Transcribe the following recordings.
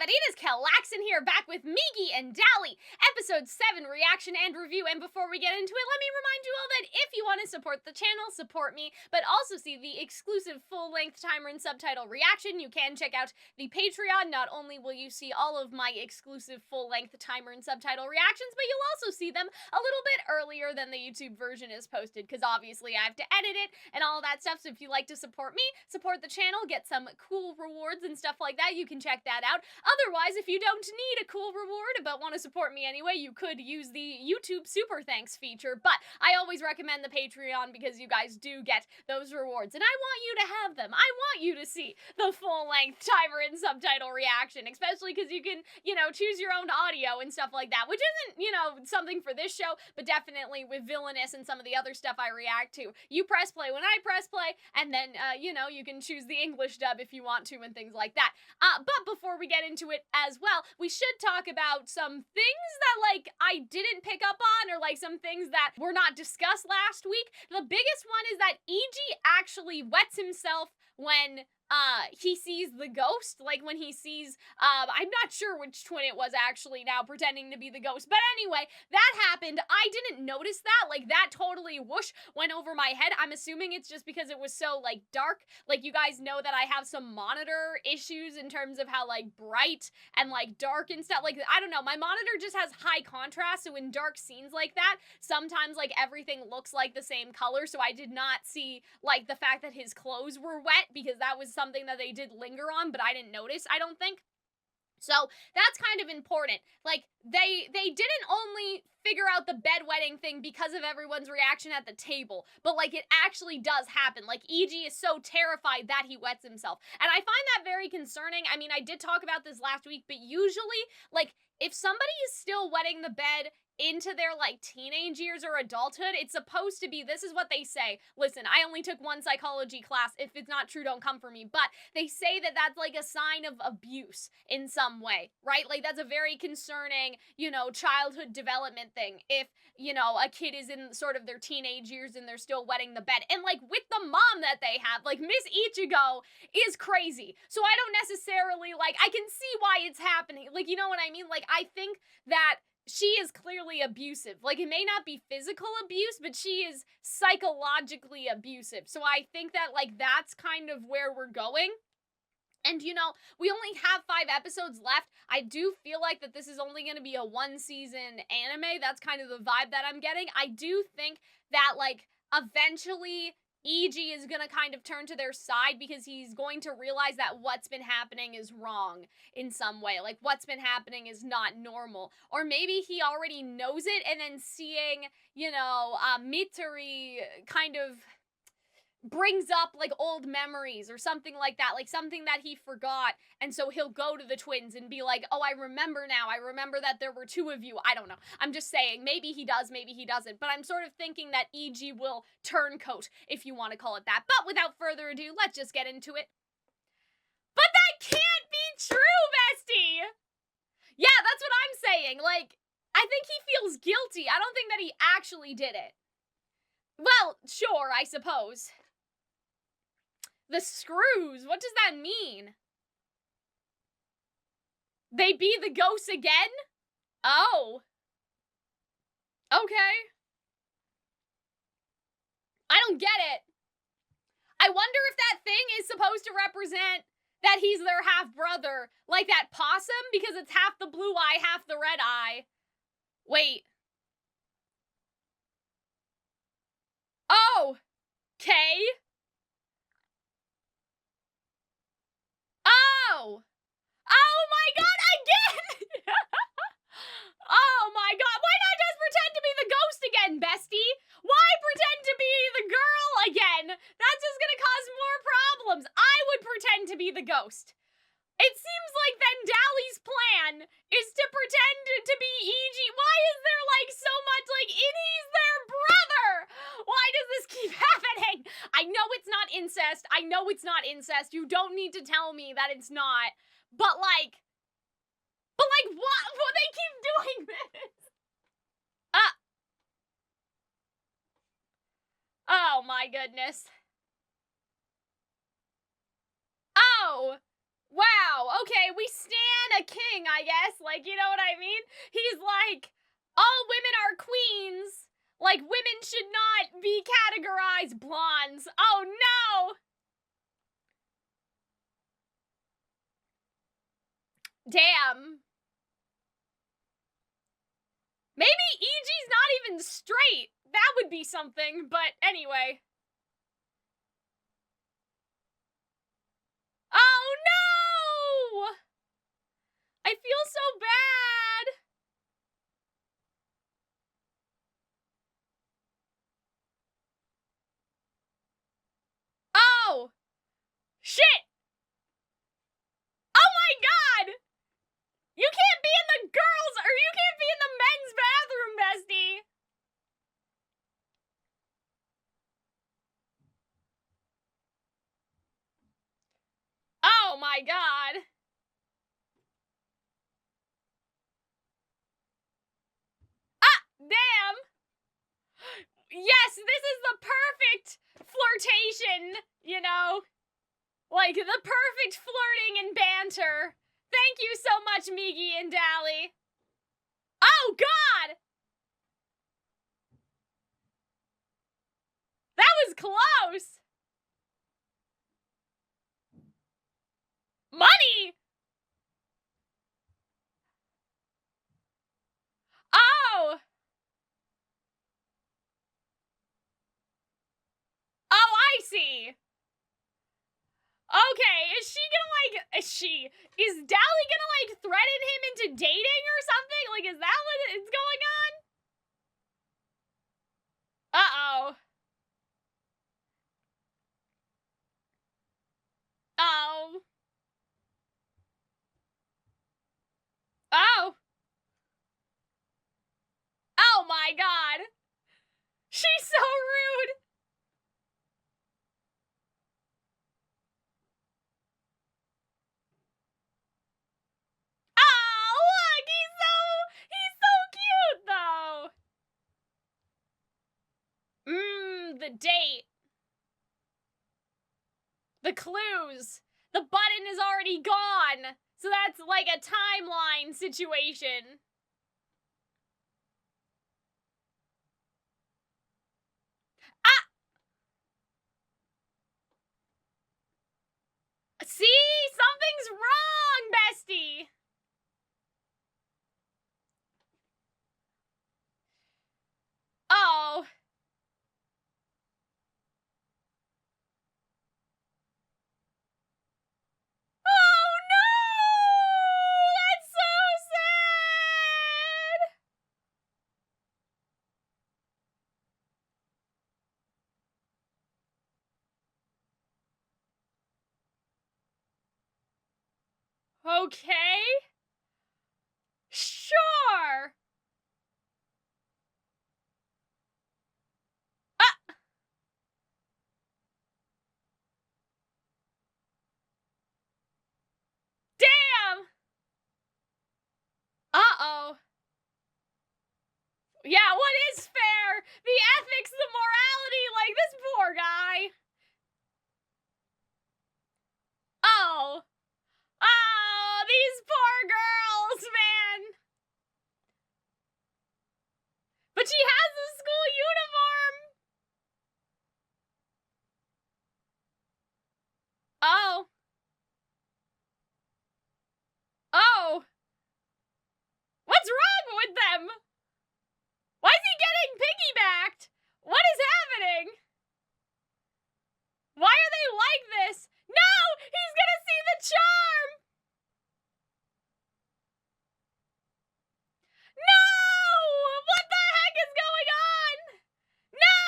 that it is Calxiyn here, back with Migi Dali, episode 7 reaction and review. And before we get into it, let me remind you all that if you want to support the channel, support me, but also see the exclusive full-length timer and subtitle reaction, you can check out the Patreon. Not only will you see all of my exclusive full-length timer and subtitle reactions, but you'll also see them a little bit earlier than the YouTube version is posted, because obviously I have to edit it and all that stuff. So if you like to support me, support the channel, get some cool rewards and stuff like that, you can check that out. Otherwise, if you don't need a cool reward but want to support me anyway, you could use the YouTube Super Thanks feature, but I always recommend the Patreon because you guys do get those rewards, and I want you to have them. I want you to see the full-length timer and subtitle reaction, especially because you can, choose your own audio and stuff like that, which isn't, something for this show, but definitely with Villainous and some of the other stuff I react to. You press play when I press play, and then, you can choose the English dub if you want to and things like that. But before we get into it as well, we should talk about some things that, I didn't pick up on, or, some things that were not discussed last week. The biggest one is that Eiji actually wets himself when he sees the ghost, when he sees, I'm not sure which twin it was actually now, pretending to be the ghost, but anyway, that happened. I didn't notice that, that totally whoosh went over my head. I'm assuming it's just because it was so, dark. You guys know that I have some monitor issues in terms of how, bright and, dark and stuff, I don't know, my monitor just has high contrast, so in dark scenes like that, sometimes, everything looks like the same color, so I did not see, the fact that his clothes were wet, because that was something that they did linger on, but I didn't notice, I don't think. So that's kind of important. They didn't only figure out the bedwetting thing because of everyone's reaction at the table, but it actually does happen. Eiji is so terrified that he wets himself. And I find that very concerning. I mean, I did talk about this last week, but usually, if somebody is still wetting the bed into their, teenage years or adulthood, it's supposed to be, this is what they say. Listen, I only took one psychology class. If it's not true, don't come for me. But they say that that's, a sign of abuse in some way, right? That's a very concerning, childhood development thing. If, a kid is in sort of their teenage years and they're still wetting the bed. And, with the mom that they have, Miss Ichigo is crazy. So I don't necessarily, I can see why it's happening. You know what I mean? I think that she is clearly abusive. It may not be physical abuse, but she is psychologically abusive. So I think that, that's kind of where we're going. And, we only have 5 episodes left. I do feel like that this is only going to be a 1-season anime. That's kind of the vibe that I'm getting. I do think that, eventually Eiji is gonna kind of turn to their side, because he's going to realize that what's been happening is wrong in some way. What's been happening is not normal. Or maybe he already knows it, and then seeing, Metry kind of brings up, old memories or something like that, something that he forgot, and so he'll go to the twins and be like, oh, I remember now, I remember that there were 2 of you. I don't know, I'm just saying, maybe he does, maybe he doesn't, but I'm sort of thinking that Eiji will turncoat, if you want to call it that. But without further ado, let's just get into it. But that can't be true, bestie! Yeah, that's what I'm saying, I think he feels guilty. I don't think that he actually did it. Well, sure, I suppose. The screws, what does that mean? They be the ghosts again? Oh. Okay. I don't get it. I wonder if that thing is supposed to represent that he's their half-brother, like that possum, because it's half the blue eye, half the red eye. Wait. Oh. Okay. Oh! Oh my god, again! Oh my god, why not just pretend to be the ghost again, bestie? Why pretend to be the girl again? That's just gonna cause more problems. I would pretend to be the ghost. It seems like then Dali's plan is to pretend to be Eiji. Why is there so much he's their brother? Why does this keep happening? I know it's not incest. I know it's not incest. You don't need to tell me that it's not. But what? Well, they keep doing this. Oh my goodness. Oh. Wow, okay, we stan a kin king, I guess. Like, you know what I mean? He's like, all women are queens. Like, women should not be categorized blondes. Oh, no! Damn. Maybe Eiji's not even straight. That would be something, but anyway. Oh, no! I feel so bad. Oh! Shit! Oh my god! You can't be in the girls, or you can't be in the men's bathroom, bestie! Oh my god! Ah! Damn! Yes, this is the perfect flirtation, you know? Like, the perfect flirting and banter. Thank you so much, Migi and Dali. Oh, God! That was close! Money! Oh! Oh, I see. Okay, is she gonna, like, is Dali gonna, like, threaten him into dating or something? Like, is that what is going on? Uh-oh. Oh. Oh. Oh my god. She's so rude. Oh, look, he's so cute, though. The date. The clues. The button is already gone. So that's like a timeline situation. Ah! See? Something's wrong, bestie. Oh. Oh no! That's so sad! Okay. Sure. Ah! Damn! Uh-oh. Yeah, what is fair? The ethics, the morality, like this poor guy. Oh. Oh, these poor girls, man. But she has the school uniform. Oh. Oh. What's wrong with them? Why is he getting piggybacked? What is happening? Why are they like this? No! He's gonna see the charm! No! What the heck is going on? No!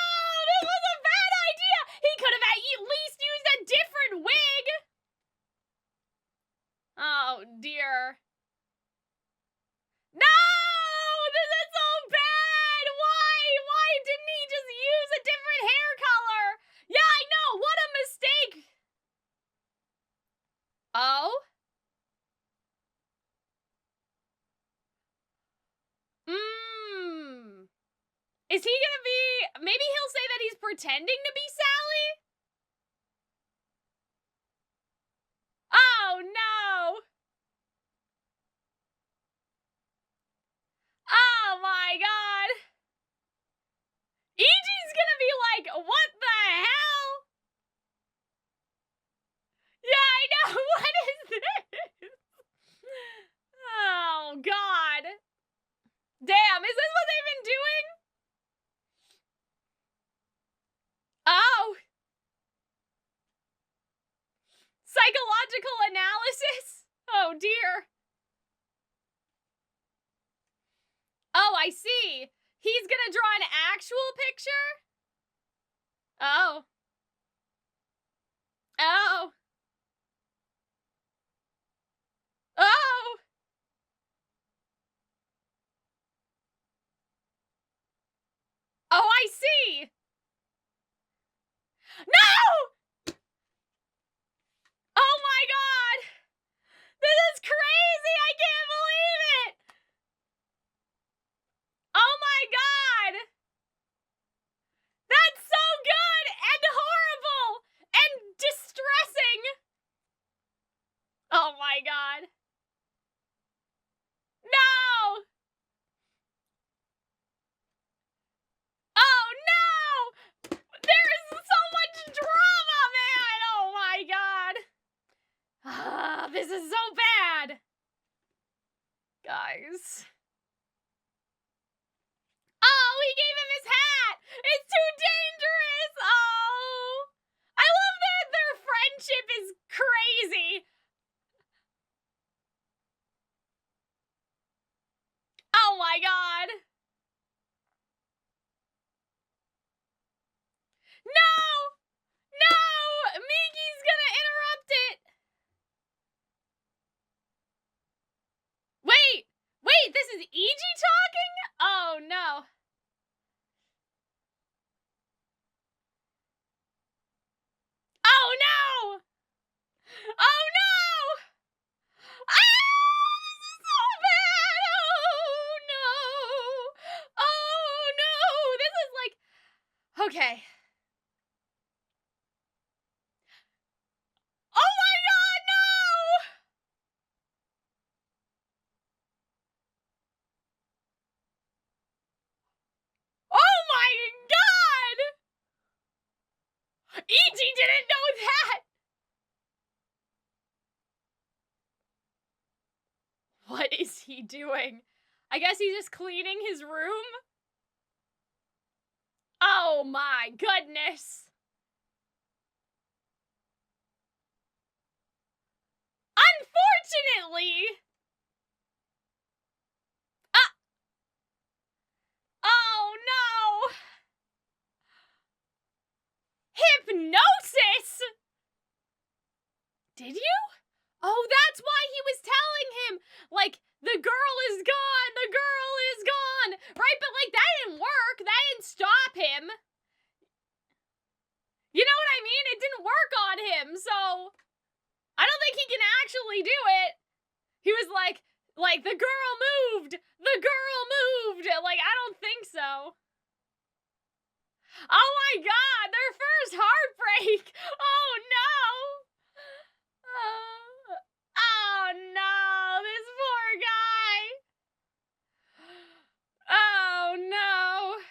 This was a bad idea! He could have at least used a different wig! Oh, dear. No! This is so bad! Why? Why didn't he just use a different hair color? Yeah, I know! What a mistake! Oh? Is he gonna be... Maybe he'll say that he's pretending to be Sally? Oh, no! dear. Oh, I see. He's gonna draw an actual picture? Oh. Oh. Oh. Oh, I see. No! Oh my god! This is crazy! I can't believe it! Oh my god! That's so good and horrible and distressing! Oh my god. No! Oh no! There is so much drama, man! Oh my god! Ah, this is so bad! Guys. Oh, he gave him his hat! It's too dangerous! Oh! I love that their friendship is crazy! Oh my god! No! No! Migi's gonna interrupt it! Wait! Wait, this is Eiji talking? Oh no. Oh no! Oh no! Ah! This is so bad! Oh no! Oh no! This is like... Okay. Oh my god, no! Oh my god! Eiji didn't know that! What is he doing? I guess he's just cleaning his room? Oh my goodness! Unfortunately! Oh no! Hypnosis! Did you? Oh, that's why he was telling him, like, the girl is gone, the girl is gone, right? But, like, that didn't work. That didn't stop him. You know what I mean? It didn't work on him, so I don't think he can actually do it. He was like, the girl moved! The girl moved! Like, I don't think so. Oh my god, their first heartbreak! Oh no! Oh no, this poor guy! Oh no!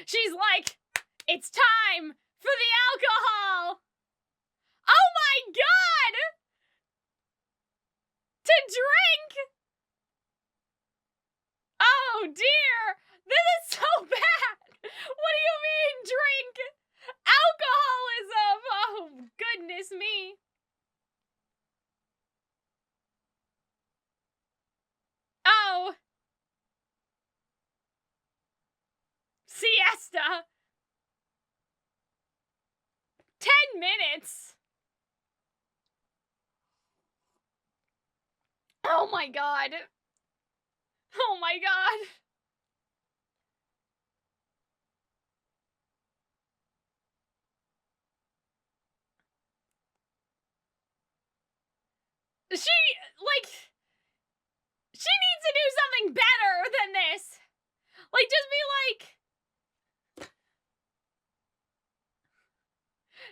She's like, it's time for the alcohol! Oh my god! To drink! Oh dear! This is so bad! What do you mean, drink? Alcoholism! Oh, goodness me. Oh. Siesta. 10 minutes. Oh my god. Oh my god. She needs to do something better than this. Like, just be like...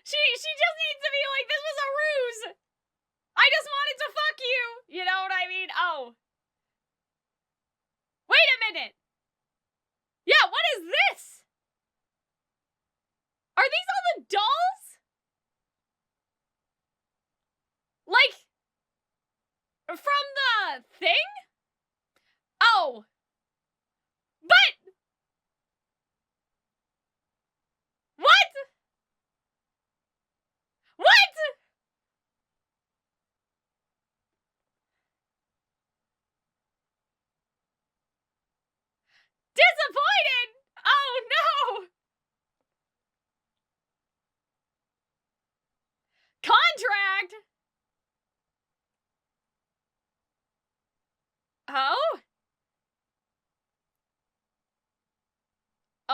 She just needs to be like, this was a ruse. I just wanted to fuck you. You know what I mean? Oh. Wait a minute. Yeah, what is this? Are these all the dolls? Like, from the thing? Oh. But! What? What?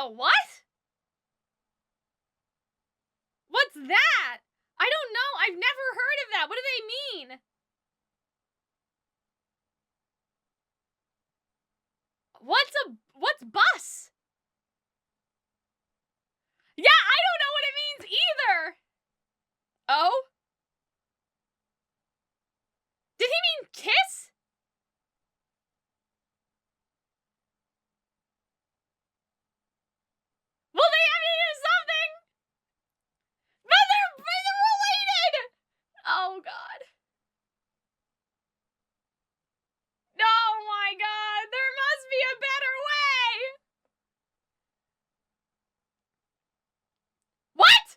A what? What's that? I don't know. I've never heard of that. What do they mean? What's bus? Yeah, I don't know what it means either. Oh? Did he mean kiss? Well, they have to do something. But they're related. Oh, God. Oh, my God. There must be a better way. What?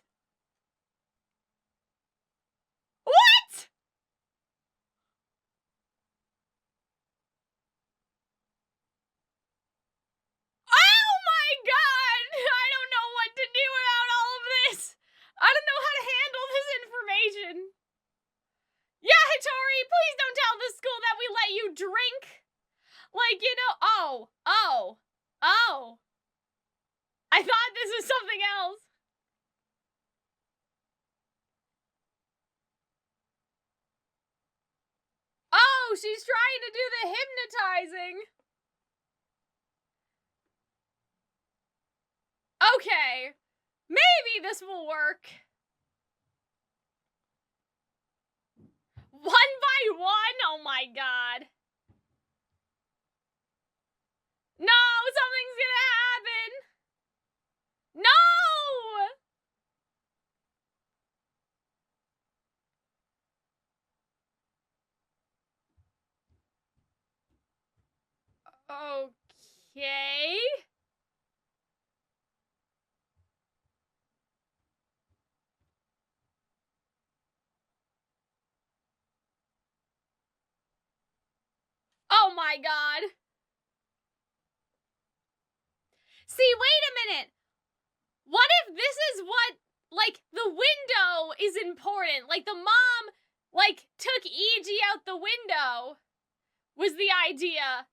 What? Oh my God! I don't know what to do about all of this. I don't know how to handle this information. Yeah, Hitori, please don't tell the school that we let you drink. Like, you know, oh. I thought this was something else. Oh, she's trying to do the hypnotizing. Okay, maybe this will work. One by one? Oh my God. No, something's gonna happen. No! Okay. Oh my God. See, wait a minute. What if this is what, like, the window is important? Like, the mom, like, took Eiji out the window was the idea.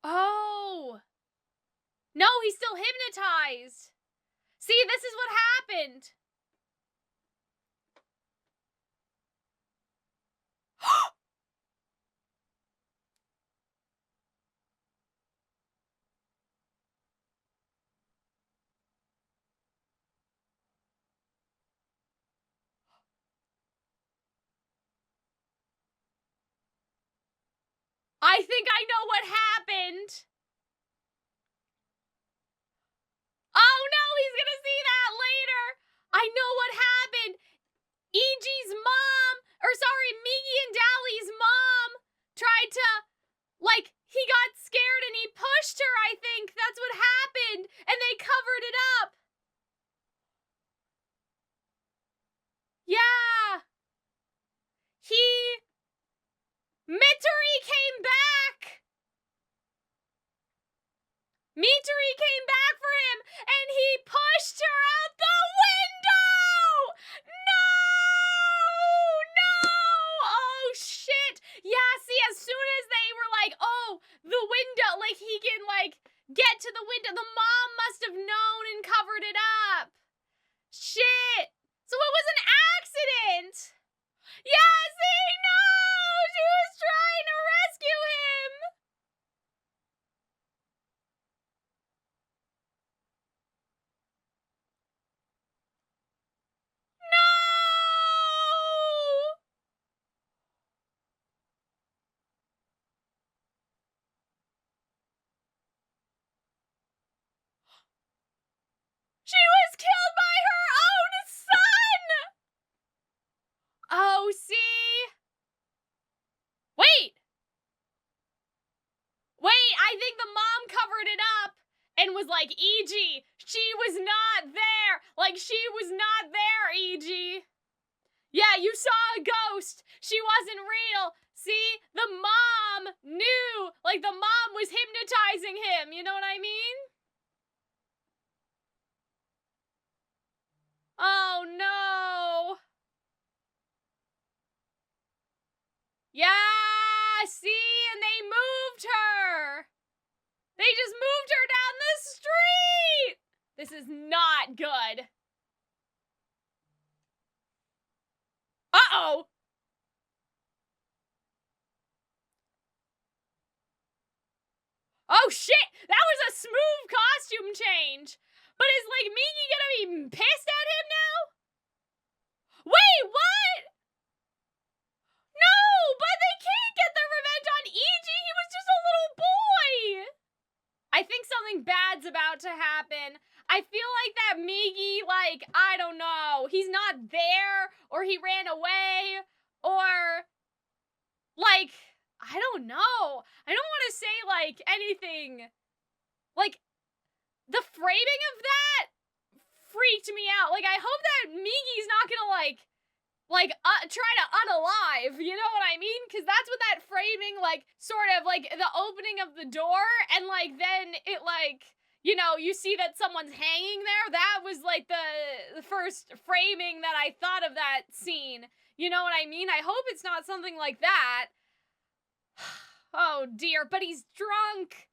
Oh. No, he's still hypnotized. See, this is what happened. I think I know what happened. Oh no, he's gonna see that later. I know what happened. Eiji's mom, or sorry, Migi and Dali's mom tried to, like, he got scared and he pushed her, I think. That's what happened. And they covered it up. Yeah. Metry came back. Metry came back for him and he pushed her out the window. No. Oh, shit. Yeah, see, as soon as they were like, oh, the window, like, he can, like, get to the window, the mom must have known and covered it up. Shit. So it was an accident. Yeah, see, no. She was trying to rescue him. No. She was killed by her own son! Oh, see? Wait, I think the mom covered it up and was like, Eiji, she was not there. Like, she was not there, Eiji. Yeah, you saw a ghost. She wasn't real. See, the mom knew. Like, the mom was hypnotizing him. You know what I mean? Oh, no. Yeah, see, and they moved her. They They just moved her down the street! This is not good. Uh-oh! Oh shit! That was a smooth costume change! But is, like, Migi gonna be pissed at him now? Wait, what? No! But they can't get their revenge on Eiji! He was just a little boy! I think something bad's about to happen. I feel like that Migi, like, I don't know, he's not there, or he ran away, or, like, I don't know. I don't want to say, like, anything. Like, the framing of that freaked me out. Like, I hope that Migi's not gonna, try to unalive, you know what I mean? Because that's what that framing, like, sort of, like, the opening of the door, and, like, then it, like, you know, you see that someone's hanging there. That was, like, the first framing that I thought of that scene. You know what I mean? I hope it's not something like that. Oh dear, but he's drunk.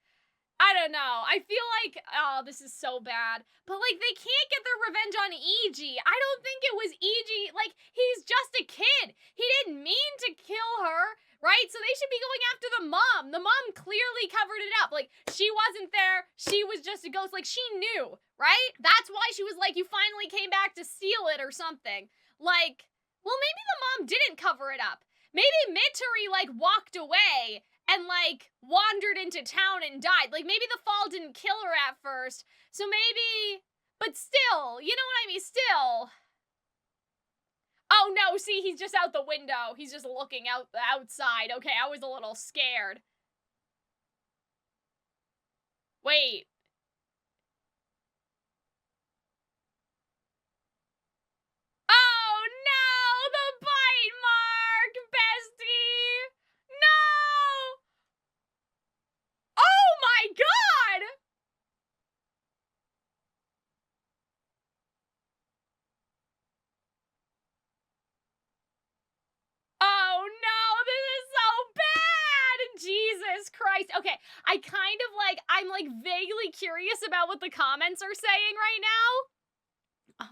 I don't know. I feel like, oh, this is so bad. But, like, they can't get their revenge on Eiji. I don't think it was Eiji. Like, he's just a kid. He didn't mean to kill her, right? So they should be going after the mom. The mom clearly covered it up. Like, she wasn't there. She was just a ghost. Like, she knew, right? That's why she was like, you finally came back to steal it or something. Like, well, maybe the mom didn't cover it up. Maybe Metry, like, walked away and, like, wandered into town and died. Like, maybe the fall didn't kill her at first. So maybe, but still, you know what I mean? Still. Oh, no, see, he's just out the window. He's just looking out the outside. Okay, I was a little scared. Wait. Oh, no, the bite mark, bestie. No! Oh my god! Oh no, this is so bad! Jesus Christ. Okay, I'm like vaguely curious about what the comments are saying right now.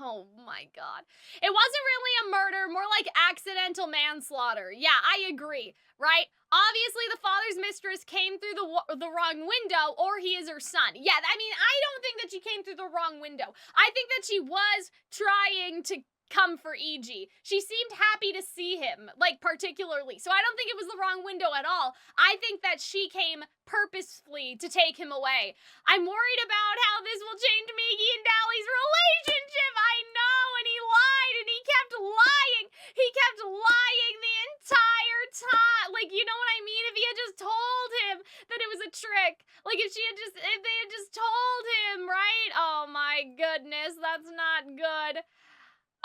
Oh my god. It wasn't really a murder, more like accidental manslaughter. Yeah, I agree, right? Obviously, the father's mistress came through the wrong window, or he is her son. Yeah, I mean, I don't think that she came through the wrong window. I think that she was trying to come for Eiji. She seemed happy to see him, like, particularly. So I don't think it was the wrong window at all. I think that she came purposefully to take him away. I'm worried about how this will change Migi and Dali's relationship. I know, and he lied, and he kept lying. He kept lying the entire time. Like, you know what I mean? If he had just told him that it was a trick. Like, if they had just told him, right? Oh my goodness, that's not good.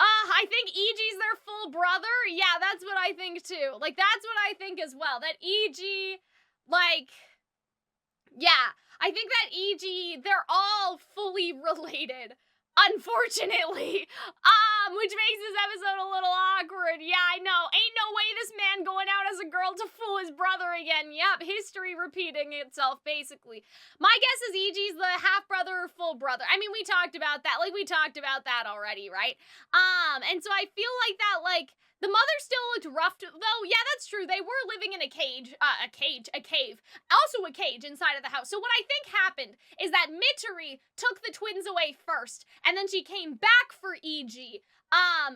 I think Eiji's their full brother. Yeah, that's what I think too. Like, that's what I think as well. That Eiji, like, yeah, I think that Eiji, they're all fully related. Unfortunately. Which makes this episode a little awkward. Yeah, I know. Ain't no way this man going out as a girl to fool his brother again. Yep, history repeating itself, basically. My guess is Eiji's the half-brother or full brother. I mean, we talked about that. Like, we talked about that already, right? And so I feel like that, like, the mother still looked rough, though. Yeah, that's true. They were living in a cave. Also a cage inside of the house. So what I think happened is that Metry took the twins away first, and then she came back for Eiji.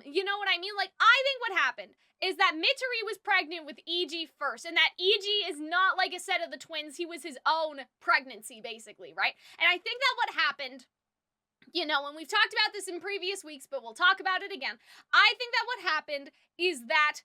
You know what I mean? Like, I think what happened is that Metry was pregnant with Eiji first, and that Eiji is not like a set of the twins. He was his own pregnancy, basically, right? And I think that what happened, you know, and we've talked about this in previous weeks, but we'll talk about it again. I think that what happened is that,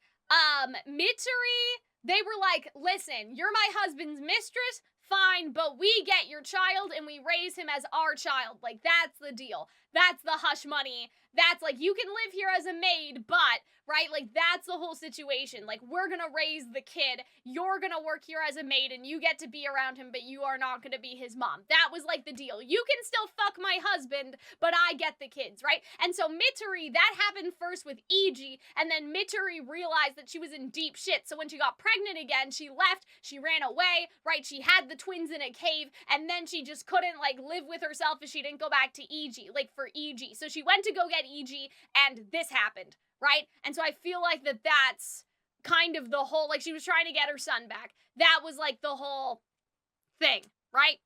Metry, they were like, listen, you're my husband's mistress, fine, but we get your child and we raise him as our child. Like, that's the deal. That's the hush money. That's like, you can live here as a maid, but, right, like, that's the whole situation. Like, we're gonna raise the kid, you're gonna work here as a maid, and you get to be around him, but you are not gonna be his mom. That was, like, the deal. You can still fuck my husband, but I get the kids, right? And so Metry, that happened first with Eiji, and then Metry realized that she was in deep shit, so when she got pregnant again, she left, she ran away, right? She had the twins in a cave, and then she just couldn't, like, live with herself if she didn't go back to Eiji, like, for Eiji. So she went to go get Eiji, and this happened, right? And so I feel like that's kind of the whole, like, she was trying to get her son back. That was, like, the whole thing, right?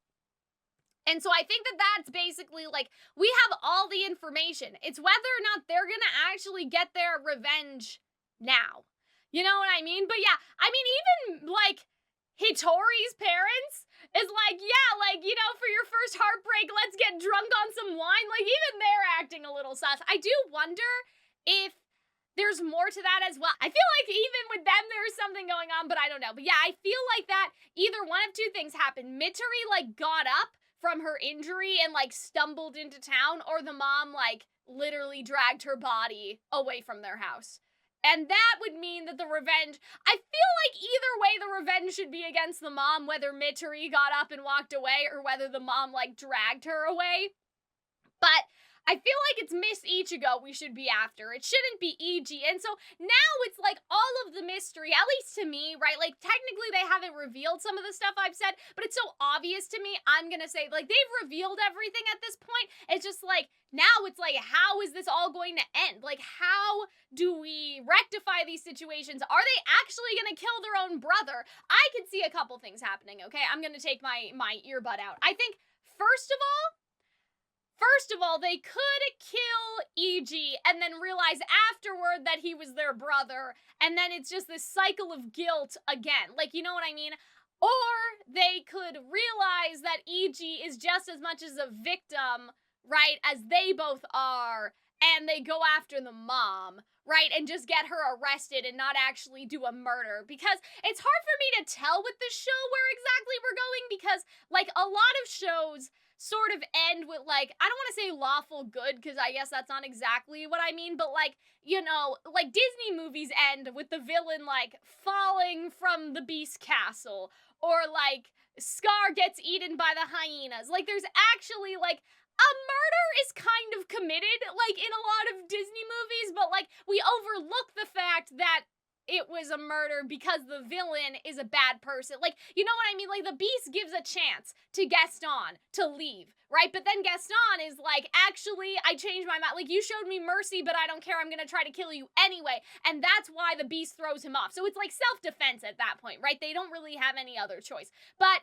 And so I think that's basically, like, we have all the information. It's whether or not they're gonna actually get their revenge now. You know what I mean? But yeah, I mean, even, like, Hitori's parents is like, yeah, like, you know, for your first heartbreak, let's get drunk on some wine. Like, even they're acting a little sus. I do wonder if there's more to that as well. I feel like even with them, there's something going on, but I don't know. But yeah, I feel like that either one of two things happened. Metry, like, got up from her injury and, like, stumbled into town, or the mom, like, literally dragged her body away from their house. And that would mean that the revenge, I feel like either way the revenge should be against the mom, whether Metry got up and walked away or whether the mom, like, dragged her away. But I feel like it's Miss Ichigo we should be after. It shouldn't be Eiji. And so now it's like all of the mystery, at least to me, right? Like, technically they haven't revealed some of the stuff I've said, but it's so obvious to me, I'm gonna say, like, they've revealed everything at this point. It's just like, now it's like, how is this all going to end? Like, how do we rectify these situations? Are they actually gonna kill their own brother? I could see a couple things happening, okay? I'm gonna take my earbud out. I think, First of all, they could kill Eiji and then realize afterward that he was their brother, and then it's just this cycle of guilt again. Like, you know what I mean? Or they could realize that Eiji is just as much as a victim, right, as they both are, and they go after the mom, right, and just get her arrested and not actually do a murder. Because it's hard for me to tell with this show where exactly we're going, because, like, a lot of shows sort of end with, like, I don't want to say lawful good, because I guess that's not exactly what I mean, but, like, you know, like, Disney movies end with the villain, like, falling from the beast castle, or, like, Scar gets eaten by the hyenas. Like, there's actually, like, a murder is kind of committed, like, in a lot of Disney movies, but, like, we overlook the fact that it was a murder because the villain is a bad person. Like, you know what I mean? Like, the Beast gives a chance to Gaston to leave, right? But then Gaston is like, actually, I changed my mind. Like, you showed me mercy, but I don't care. I'm gonna try to kill you anyway. And that's why the Beast throws him off. So it's like self-defense at that point, right? They don't really have any other choice. But,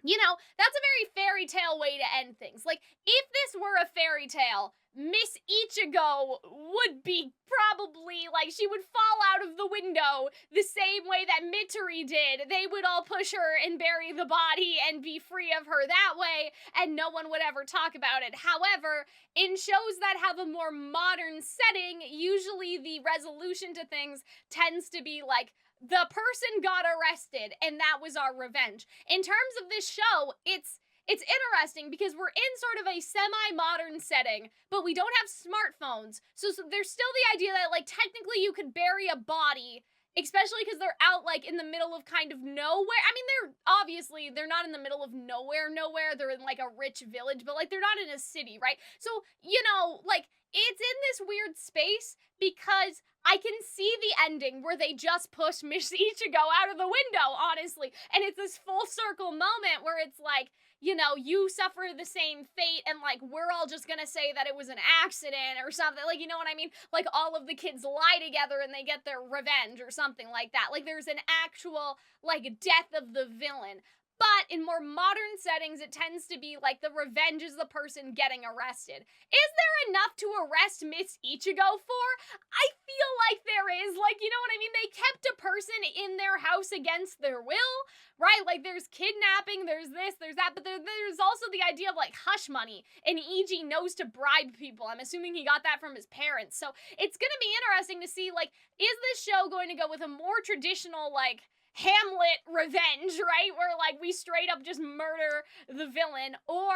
you know, that's a very fairy tale way to end things. Like, if this were a fairy tale, Miss Ichigo would be probably, like, she would fall out of the window the same way that Metry did. They would all push her and bury the body and be free of her that way, and no one would ever talk about it. However, in shows that have a more modern setting, usually the resolution to things tends to be, like, the person got arrested, and that was our revenge. In terms of this show, it's interesting because we're in sort of a semi-modern setting, but we don't have smartphones. So there's still the idea that, like, technically you could bury a body, especially because they're out, like, in the middle of kind of nowhere. I mean, they're not in the middle of nowhere. They're in, like, a rich village, but, like, they're not in a city, right? So, you know, like, it's in this weird space because I can see the ending where they just push Miss Ichigo out of the window, honestly. And it's this full circle moment where it's like, you know, you suffer the same fate, and, like, we're all just gonna say that it was an accident or something. Like, you know what I mean? Like, all of the kids lie together and they get their revenge or something like that. Like, there's an actual, like, death of the villain. But in more modern settings, it tends to be like the revenge is the person getting arrested. Is there enough to arrest Miss Ichigo for? I feel like there is. Like, you know what I mean? They kept a person in their house against their will, right? Like, there's kidnapping, there's this, there's that, but there's also the idea of, like, hush money, and Eiji knows to bribe people. I'm assuming he got that from his parents. So it's gonna be interesting to see, like, is this show going to go with a more traditional, like, Hamlet revenge, right? Where, like, we straight up just murder the villain, or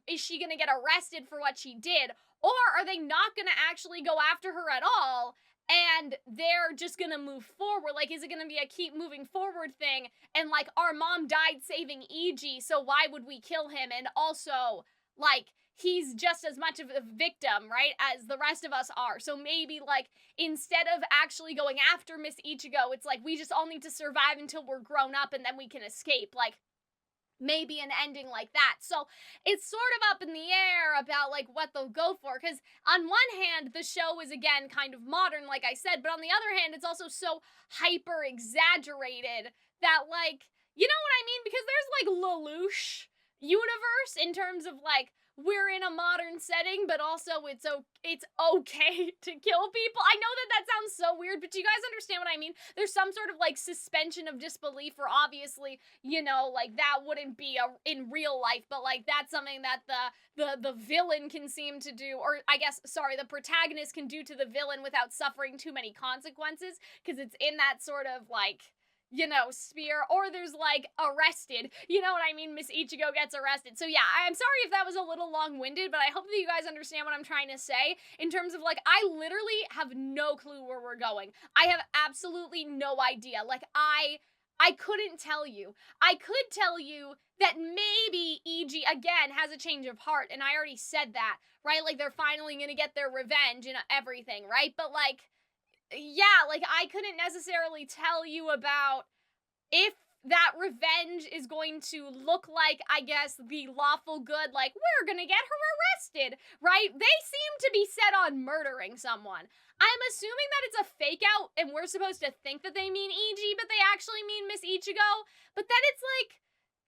is she gonna get arrested for what she did? Or are they not gonna actually go after her at all, and they're just gonna move forward? Like, is it gonna be a keep moving forward thing, and, like, our mom died saving Eiji, so why would we kill him? And also, like, he's just as much of a victim, right, as the rest of us are. So maybe, like, instead of actually going after Miss Ichigo, it's like, we just all need to survive until we're grown up and then we can escape. Like, maybe an ending like that. So it's sort of up in the air about like what they'll go for, because on one hand the show is again kind of modern like I said, but on the other hand it's also so hyper exaggerated that, like, you know what I mean, because there's like Lelouch universe in terms of like we're in a modern setting, but also it's okay to kill people. I know that sounds so weird, but do you guys understand what I mean? There's some sort of like suspension of disbelief, or obviously, you know, like that wouldn't be in real life, but like that's something that the villain can seem to do, or I guess, sorry, the protagonist can do to the villain without suffering too many consequences, because it's in that sort of like, you know, sphere. Or there's like Arrested, you know what I mean? Miss Ichigo gets arrested. So yeah, I'm sorry if that was a little long-winded, but I hope that you guys understand what I'm trying to say in terms of like, I literally have no clue where we're going. I have absolutely no idea. Like, I couldn't tell you. I could tell you that maybe Eiji again has a change of heart, and I already said that, right? Like, they're finally gonna get their revenge and everything, right? But like, yeah, like, I couldn't necessarily tell you about if that revenge is going to look like, I guess, the lawful good, like, we're gonna get her arrested, right? They seem to be set on murdering someone. I'm assuming that it's a fake out and we're supposed to think that they mean Eiji, but they actually mean Miss Ichigo. But then it's like,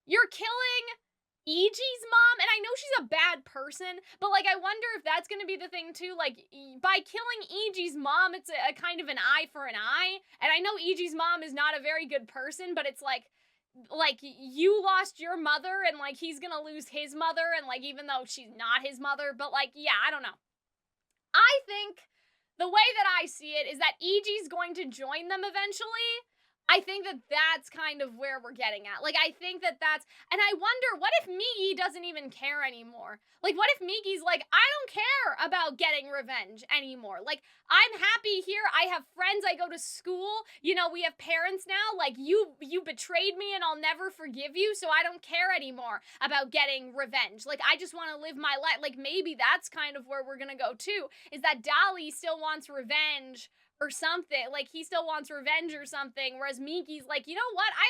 you're killing Eiji's mom, and I know she's a bad person, but like, I wonder if that's gonna be the thing too. Like, by killing Eiji's mom, it's a kind of an eye for an eye. And I know Eiji's mom is not a very good person, but it's like you lost your mother, and like he's gonna lose his mother, and like, even though she's not his mother, but like, yeah, I don't know. I think the way that I see it is that Eiji's going to join them eventually. I think that that's kind of where we're getting at. Like, I think that that's, and I wonder, what if Migi doesn't even care anymore? Like, what if Migi's like, I don't care about getting revenge anymore. Like, I'm happy here. I have friends. I go to school. You know, we have parents now. Like, you betrayed me and I'll never forgive you, so I don't care anymore about getting revenge. Like, I just want to live my life. Like, maybe that's kind of where we're gonna go too, is that Dali still wants revenge or something. Like, he still wants revenge or something, whereas Migi's like, you know what, I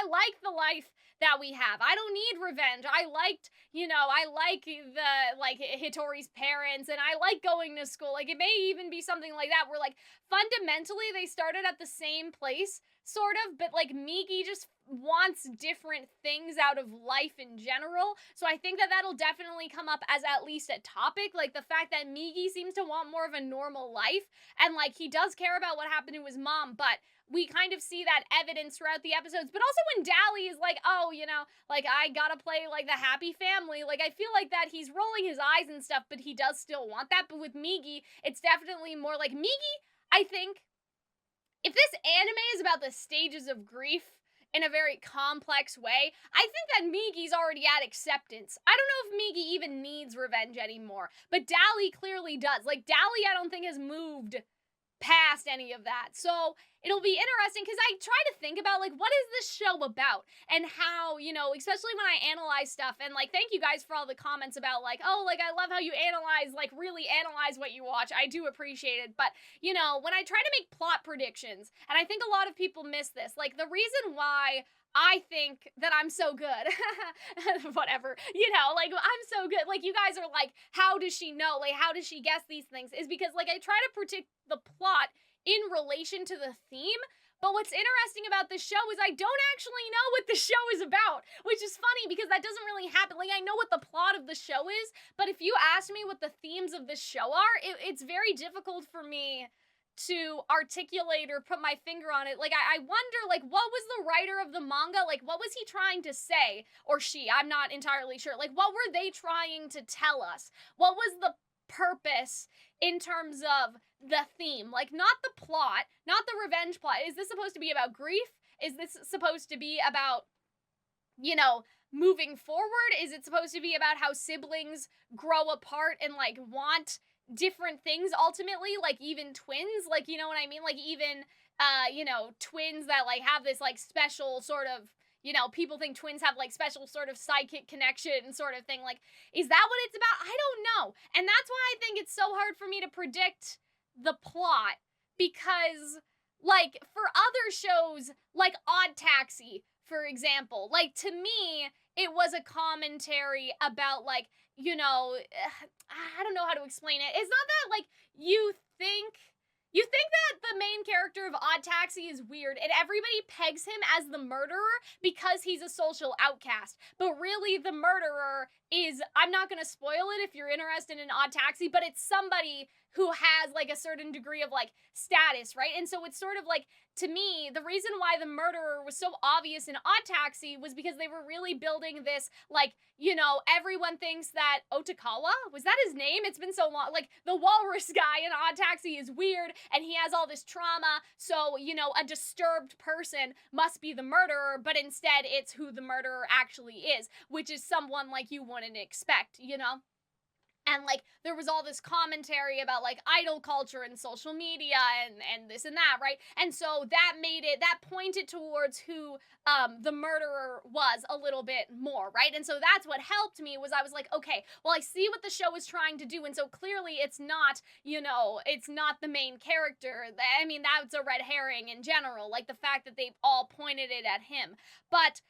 like the life that we have. I don't need revenge. I like the, like, Hitori's parents, and I like going to school. Like, it may even be something like that, where like fundamentally they started at the same place, sort of, but like Migi just wants different things out of life in general. So I think that that'll definitely come up as at least a topic, like the fact that Migi seems to want more of a normal life, and like he does care about what happened to his mom, but we kind of see that evidence throughout the episodes. But also when Dali is like, oh, you know, like, I gotta play like the happy family, like, I feel like that he's rolling his eyes and stuff, but he does still want that. But with Migi, it's definitely more like, Migi, I think, if this anime is about the stages of grief in a very complex way, I think that Migi's already at acceptance. I don't know if Migi even needs revenge anymore, but Dali clearly does. Like, Dali, I don't think, has moved past any of that. So it'll be interesting, because I try to think about, like, what is this show about, and how, you know, especially when I analyze stuff, and like, thank you guys for all the comments about like, oh, like, I love how you analyze, like, really analyze what you watch. I do appreciate it. But, you know, when I try to make plot predictions, and I think a lot of people miss this, like, the reason why I think that I'm so good, whatever, you know, like, I'm so good, like, you guys are like, how does she know, like, how does she guess these things, is because, like, I try to predict the plot in relation to the theme. But what's interesting about this show is I don't actually know what the show is about, which is funny, because that doesn't really happen. Like, I know what the plot of the show is, but if you ask me what the themes of the show are, it's very difficult for me to articulate or put my finger on it. Like, I wonder, like, what was the writer of the manga, like, what was he trying to say, or she, I'm not entirely sure. Like, what were they trying to tell us? What was the purpose in terms of the theme? Like, not the plot, not the revenge plot. Is this supposed to be about grief? Is this supposed to be about, you know, moving forward? Is it supposed to be about how siblings grow apart and, like, want different things ultimately, like, even twins, like, you know what I mean, like, even you know, twins that like have this like special sort of, you know, people think twins have like special sort of psychic connection sort of thing. Like, is that what it's about? I don't know. And that's why I think it's so hard for me to predict the plot, because like, for other shows like Odd Taxi, for example, like, to me, it was a commentary about, like, you know, I don't know how to explain it. It's not that, like, you think that the main character of Odd Taxi is weird, and everybody pegs him as the murderer because he's a social outcast. But really, the murderer is, I'm not gonna spoil it if you're interested in Odd Taxi, but it's somebody who has, like, a certain degree of, like, status, right? And so it's sort of like, to me, the reason why the murderer was so obvious in Odd Taxi was because they were really building this, like, you know, everyone thinks that Otakawa, was that his name? It's been so long. Like, the walrus guy in Odd Taxi is weird, and he has all this trauma, so, you know, a disturbed person must be the murderer, but instead it's who the murderer actually is, which is someone, like, you wouldn't expect, you know? And, like, there was all this commentary about, like, idol culture and social media and this and that, right? And so that pointed towards who the murderer was a little bit more, right? And so that's what helped me, was I was like, okay, well, I see what the show is trying to do, and so clearly it's not, you know, it's not the main character. I mean, that's a red herring in general, like the fact that they've all pointed it at him. But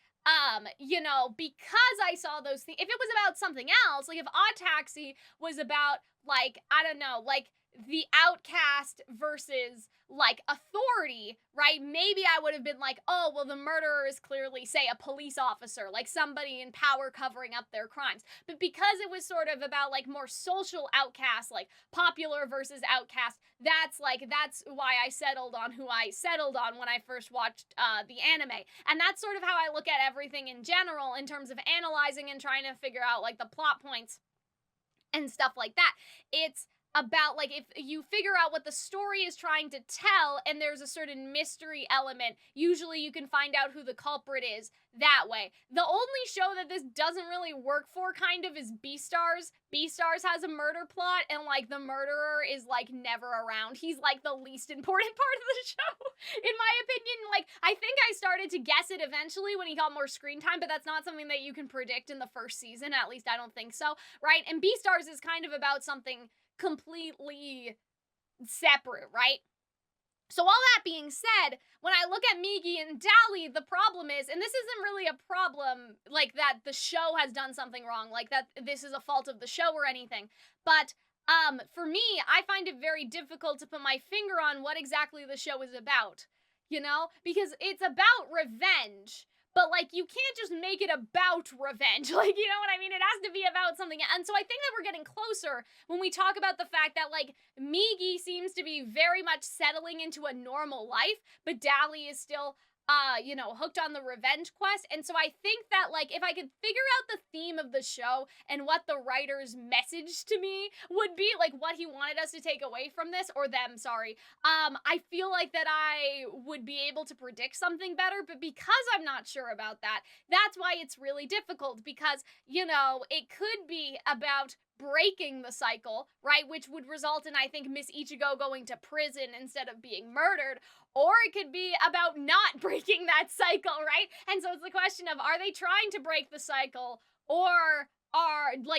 you know, because I saw those things, if it was about something else, like if Odd Taxi was about, like, I don't know, like the outcast versus, like, authority, right? Maybe I would have been like, oh, well, the murderer is clearly, say, a police officer, like somebody in power covering up their crimes. But because it was sort of about, like, more social outcasts, like popular versus outcast, that's why I settled on who I settled on when I first watched the anime. And that's sort of how I look at everything in general in terms of analyzing and trying to figure out, like, the plot points and stuff like that. It's about, like, if you figure out what the story is trying to tell and there's a certain mystery element, usually you can find out who the culprit is that way. The only show that this doesn't really work for, kind of, is Beastars. Beastars has a murder plot, and, like, the murderer is, like, never around. He's, like, the least important part of the show, in my opinion. Like, I think I started to guess it eventually when he got more screen time, but that's not something that you can predict in the first season. At least I don't think so, right? And Beastars is kind of about something completely separate, right? So all that being said, when I look at Migi and Dali, the problem is, and this isn't really a problem, like, that the show has done something wrong, like that this is a fault of the show or anything, but for me, I find it very difficult to put my finger on what exactly the show is about, you know? Because it's about revenge, but, like, you can't just make it about revenge. Like, you know what I mean? It has to be about something. And so I think that we're getting closer when we talk about the fact that, like, Migi seems to be very much settling into a normal life, but Dali is still, you know, hooked on the revenge quest. And so I think that, like, if I could figure out the theme of the show and what the writer's message to me would be, like, what he wanted us to take away from this, or them, sorry, I feel like that I would be able to predict something better. But because I'm not sure about that, that's why it's really difficult, because, you know, it could be about breaking the cycle, right, which would result in, I think, Miss Ichigo going to prison instead of being murdered, or it could be about not breaking that cycle, right? And so it's the question of, are they trying to break the cycle, or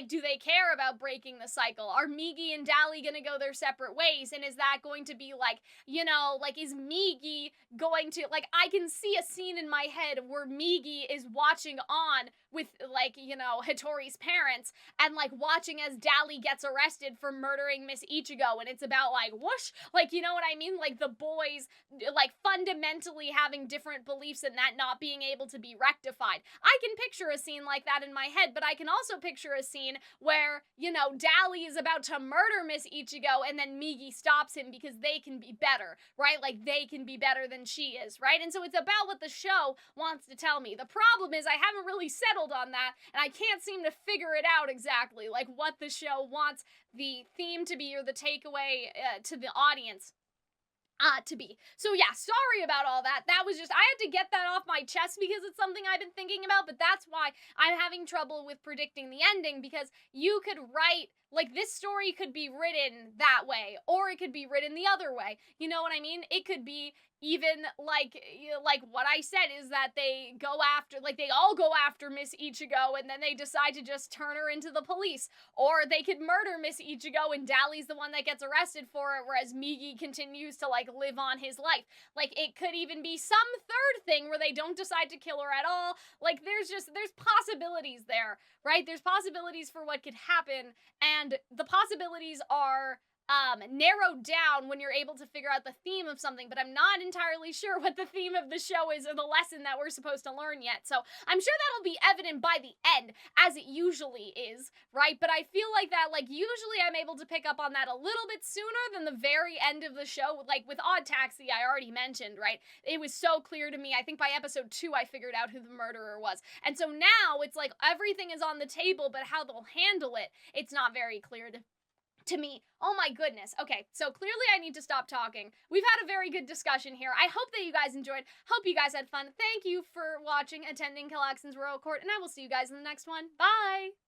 do they care about breaking the cycle? Are Migi and Dali gonna go their separate ways? And is that going to be, like, you know, like, is Migi going to, like, I can see a scene in my head where Migi is watching on with, like, you know, Hattori's parents, and, like, watching as Dali gets arrested for murdering Miss Ichigo, and it's about, like, whoosh, like, you know what I mean? Like, the boys, like, fundamentally having different beliefs and that not being able to be rectified. I can picture a scene like that in my head, but I can also picture a scene where, you know, Dali is about to murder Miss Ichigo, and then Migi stops him because they can be better, right? Like, they can be better than she is, right? And so it's about what the show wants to tell me. The problem is I haven't really settled on that, and I can't seem to figure it out exactly, like, what the show wants the theme to be, or the takeaway to the audience to be. So yeah, sorry about all that. That was just, I had to get that off my chest because it's something I've been thinking about, but that's why I'm having trouble with predicting the ending, because you could write, like, this story could be written that way, or it could be written the other way. You know what I mean? It could be even like what I said is that they go after, like they all go after Miss Ichigo and then they decide to just turn her into the police, or they could murder Miss Ichigo and Dali's the one that gets arrested for it, whereas Migi continues to like live on his life. Like it could even be some third thing where they don't decide to kill her at all. Like there's possibilities there, right? There's possibilities for what could happen, and the possibilities are narrowed down when you're able to figure out the theme of something, but I'm not entirely sure what the theme of the show is or the lesson that we're supposed to learn yet. So I'm sure that'll be evident by the end, as it usually is, right? But I feel like that, like, usually I'm able to pick up on that a little bit sooner than the very end of the show. Like with Odd Taxi, I already mentioned, right? It was so clear to me. I think by episode 2, I figured out who the murderer was. And so now it's like everything is on the table, but how they'll handle it, it's not very clear to me. Oh my goodness. Okay, so clearly I need to stop talking. We've had a very good discussion here. I hope that you guys enjoyed. Hope you guys had fun. Thank you for watching, attending Calxyn's Royal Court, and I will see you guys in the next one. Bye!